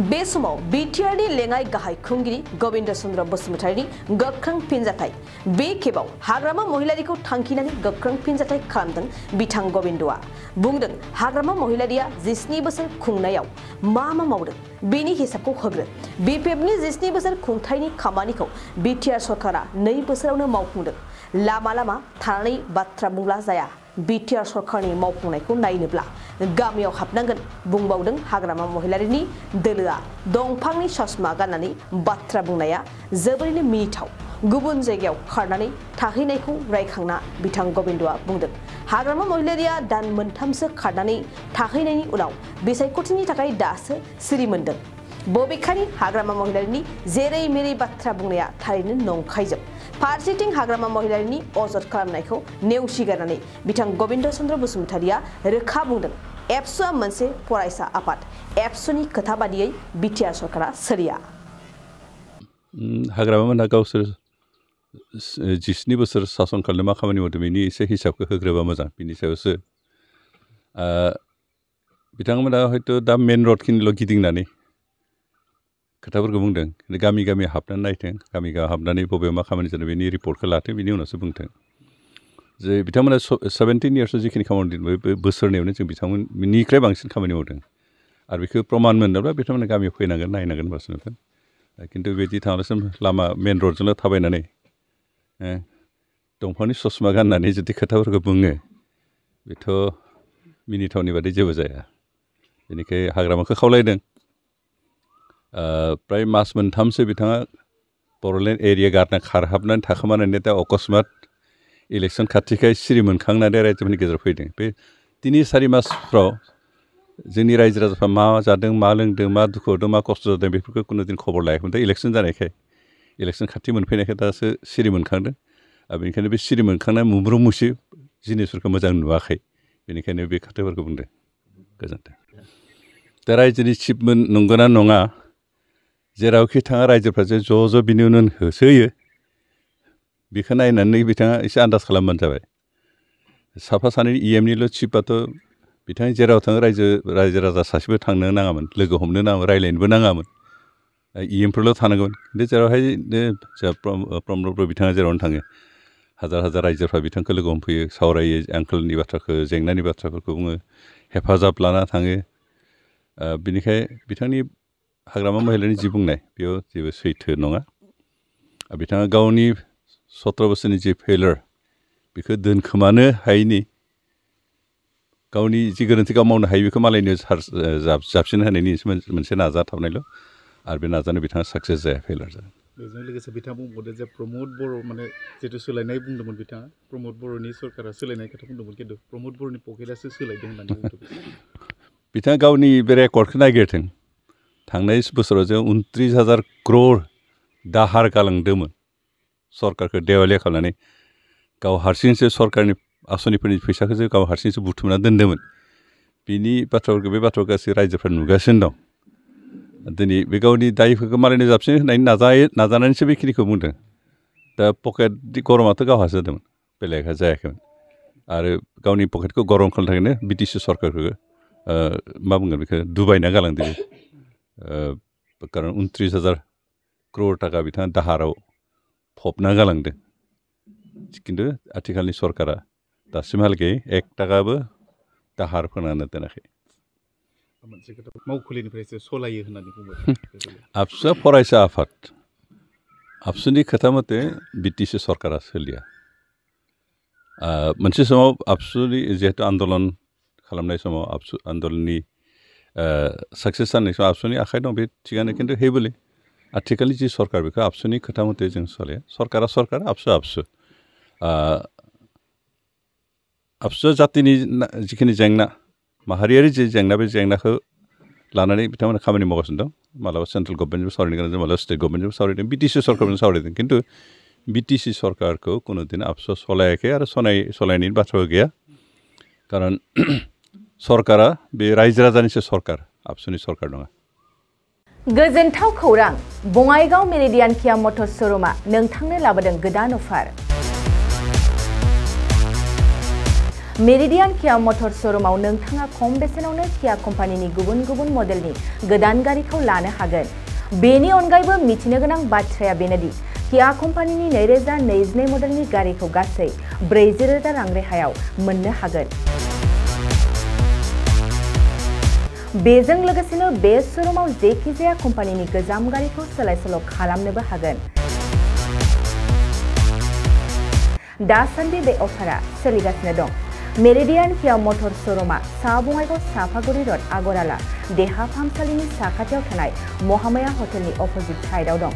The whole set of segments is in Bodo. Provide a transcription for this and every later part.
बे समाव बिटिआरनि लेङाइ गाहाय खुंगिरि गबिन्द चन्द्र बसुमतारीनि गोख्रों फिनजाथाय बे खेबाव हाग्रामा महिलारिखौ थांखिनानै गोख्रों फिनजाथाय खालामदों बिथां गबिन्दआ बुंदों हाग्रामा महिलारिया 17 बोसोर खुंनायाव मा मावदों बेनि हिसाबखौ होग्रो बिपिएफनि 17 बोसोर खुंथायनि खामानिखौ बिटिआर सरकारा 2 बोसोरावनो मावफुंदों लामा लामा थानानै बाथ्रा बुंब्ला जाया बिटिआर सरकारनि मावफुंनायखौ नायनोब्ला गामियाव हाबनांगोन बुंबावदों हाग्रामा महिलारिनि दोलोआ दंफांनि चश्मा गाननानै बाथ्रा बुंनाया जोबोरैनो मिनिथाव गुबुन जायगायाव खारनानै थाहैनायखौ रायखांना बिथां गबिन्दआ बुंदों हाग्रामा महिलारिया दान मोनथामसो खारनानै थाहैनायनि उनाव बिसायख'थिनि थाखाय दासो सिरि मोनदों बबेखानि हाग्रामा महिलारिनि जेरै मेरै बाथ्रा बुंनाया थारैनो नंखायजोब फारसेथिं हाग्रामा महिलारिनि अजद खालामनायखौ नेवसिगारनानै बिथां गबिन्द चन्द्र बसुमतारीया रोखा बुंदों एबसुआ मोनसे फरायसा आफाद एबसुनि खोथा बादियै बिटिआर सरकारा सोलिया हाग्रामामोनहा गावसोर 17 बोसोर सासन खालामनो मा खामानि मावदों बेनि एसे हिसाबखौ होग्रोबा मोजां बिनि सायावसो बिथांमोना हयथ' दा मेन रडखिनिल' गिदिंनानै खोथाफोरखौ बुंदों गामि गामि हाबनानै नायथों गामि गामि हाबनानै बबेयाव मा खामानि जादों बेनि रिपर्टखौ लाथों बिनि उनावसो बुंथों जे बिथांमोना 17 इयार्सआव जिखिनि खामानि मावदों बे बोसोरनैयावनो जों बिथांमोननिफ्राय बांसिन खामानि मावदों आरो बेखौ प्रमान मोननोब्ला बिथांमोना गामियाव फैनांगोन नायनांगोन होनबासो नुगोन खिन्थु बिदि थाङालासिनो लामा मेन रडजोंल' थाबायनानै दंफांनि चश्मा गाननानै जुदि खोथाफोरखौ बुङो बेथ' मिनिथावनि बादि जेबो जाया बेनिखाय हाग्रामाखौ खावलायदों प्राय मास मोनथामसो बिथाङा बर'लेण्ड एरिया गारना खारहाबनानै थाखोमानानै दा अकस्मात इलेक्सन खाथिखाय सिरि मोनखांनानै रायजोफोरनि गेजेराव फैदों बे 3-4 मासफ्राव जोंनि रायजो राजाफ्रा मा जादों मा लोंदों मा दुखु होदों मा खस्थ' जादों बेफोरखौ खुनु दिन खबर लायाखैमोन दा इलेक्सन जानायखाय इलेक्सन खाथि मोनफैनायखाय दासो सिरि मोनखांदों बेनिखायनो बे सिरि मोनखांनाय मुब्रु मुसि जिनिसफोरखौ मोजां नुवाखै बेनिखायनो बे खोथाफोरखौ बुंदों गोजोन्थों दा रायजोनि चिफमोन नंगौना नङा जेरावखि थाङा रायजोफ्रा जे ज' बिनि उनाव होसोयो बेखौ नायनानै बिथाङा एसे आन्दाज खालामबानो जाबाय साफा सानै इएमनिल' चिफआथ' बिथाङा जेराव थाङो रायजो राजा सासेबो थांनो नाङामोन लोगो हमनो नाङामोन रायज्लायनोबो नाङामोन इएमफोरल' थानांगौमोन खिन्थु जेरावहाय प्रमद बर' बिथाङा जेरावनो थाङो हाजार हाजार रायजोफ्रा बिथांखौ लोगो हमफैयो सावरायो आंखालनि बाथ्राखौ जेंनानि बाथ्राफोरखौ बुङो हेफाजाब लाना थाङो बिनिखाय बिथांनि हाग्रामा महिलारिनि जि बुंनाय बेयाव जेबो सैथो नङा बिथाङा गावनि 17 बोसोरनि जि फेलार बेखौ दोनखोमानो हायैनि गावनि जि गोरोन्थि गाव मावनो हायो बेखौ मालायनो जाबसिन होनायनि मोनसे नाजाथाबनायल' आरो बे नाजानायाव बिथाङा साक्सेस जाया फेलार जादों बेजों लोगोसे बिथाङा बुंबावदों जे प्रमद बर' माने जितु सोलायनाय बुंदोंमोन बिथाङा प्रमद बर'नि सरकारा सोलायनाय खोथा बुंदोंमोन खिन्थु प्रमद बर'नि पकेटासो सोलायदों होननानै बुंदों बिथाङा गावनि बे रेकर्डखौ नागिरथों थांनाय बोसोराव जों 29,000 क्रर दाहार गालांदोंमोन सरकारखौ देवालिया खालामनानै गाव हारसिंसो सरकारनि आसनिफोरनि फैसाखौसो गाव हारसिंसो बुथुमना दोन्दोंमोन बिनि बाथ्राफोरखौ बे बाथ्राखौ गासै रायजोफ्रा नुगासिनो दं दिनै बे गावनि दायफोरखौ मालायनो जाबसिन होनायनि नाजानानैसो बेखिनिखौ बुंदों दा पकेट गरमाथ' गावहासो जादोंमोन बेलेगहा जायाखैमोन आरो गावनि पकेटखौ गरम खालामनो थाखायनो बिटिसि सरकारखौ मा बुंगोन बेखौ दुबायना गालांदों खारन 29,000 क्रर थाखा बिथाङा दाहाराव फबना गालांदों खिन्थु आथिखालनि सरकारा दासिमहालागै 1 थाखाबो दाहार फोनांना दोनाखै मोनसे खोथा मावखुलिनिफ्रायसो सलायो होननानै बुंबाय आबसुआ फरायसा आफाद आबसुनि खोथा मथे बिटिसि सरकारा सोलिया मोनसे समाव आबसुनि जिहेतु आन्दलन खालामनाय समाव आबसु आन्दलननि साक्सेस जानाय समाव आबसुनि आखाइ दं बे थिगानो खिन्थु हेबोलै आथिखालनि जि सरकार बेखौ आबसुनि खोथा मथे जों सोलिया सरकारा सरकार आबसुआ आबसु आबसुआ जातिनि जिखिनि जेंना माहारियारि जि जेंना बे जेंनाखौ लानानै बिथांमोना खामानि मावगासिनो दं मालाबा सेन्ट्रेल गभर्नमेन्टजों सावरायनो गोनां जादों मालाबा स्टेट गभर्नमेन्टजों सावरायदों बिटिसि सरकारजों सावरायदों खिन्थु बिटिसि सरकारखौ कुनु दिन आबसुआ सलायाखै आरो सलायनायनि बाथ्राबो गैया खारन सरकारा बे रायजो राजानिसो सरकार आबसुनि सरकार नङा गोजोनथाव खौरां बङाइगाव मेरिडियान किया मटर्स श'रुमा नोंथांनो लाबोदों गोदान अफार मेरिडियान किया मटर शोरूमाव नोंथाङा खम बेसेनावनो किया कम्पानिनि गुबुन गुबुन मडेलनि गोदान गारिखौ लानो हागोन। बेनि अनगायैबो मिथिनो गोनां बाथ्राया बेनोदि किया कम्पानिनि 2022 मडेलनि गारिखौ गासै 40,000 रां रेहायाव मोननो हागोन। बेजों लोगोसेनो बे शोरूमाव जेखिजाया कम्पानिनि गोजाम गारिखौ सोलाय-सोल' खालामनोबो हागोन। दासान्दि बे अफारा सोलिगासिनो दं। मेरिडियान किया मटर शोरूमा सा बङाइगाव साफागुरि रड आगराला देहा फाहामसालिनि साखाथियाव थानाय महामाया हटेलनि अपोजिट साइडआव दं।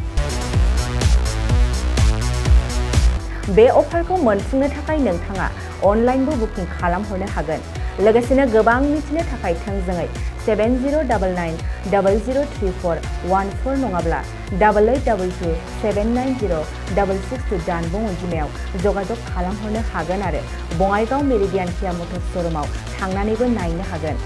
बे अफारखौ मोनफुंनो थाखाय नोंथाङा अनलाइनबो बुकिं खालामहरनो हागोन। लोगोसेनो गोबां मिथिनो थाखाय थोंजोङै 7099003414 नङाब्ला 8822790662 जानबुं अनजिमायाव जगाजग खालामहरनो हागोन आरो बङाइगाव मेरिडियान किया मटर शोरूमाव थांनानैबो नायनो हागोन।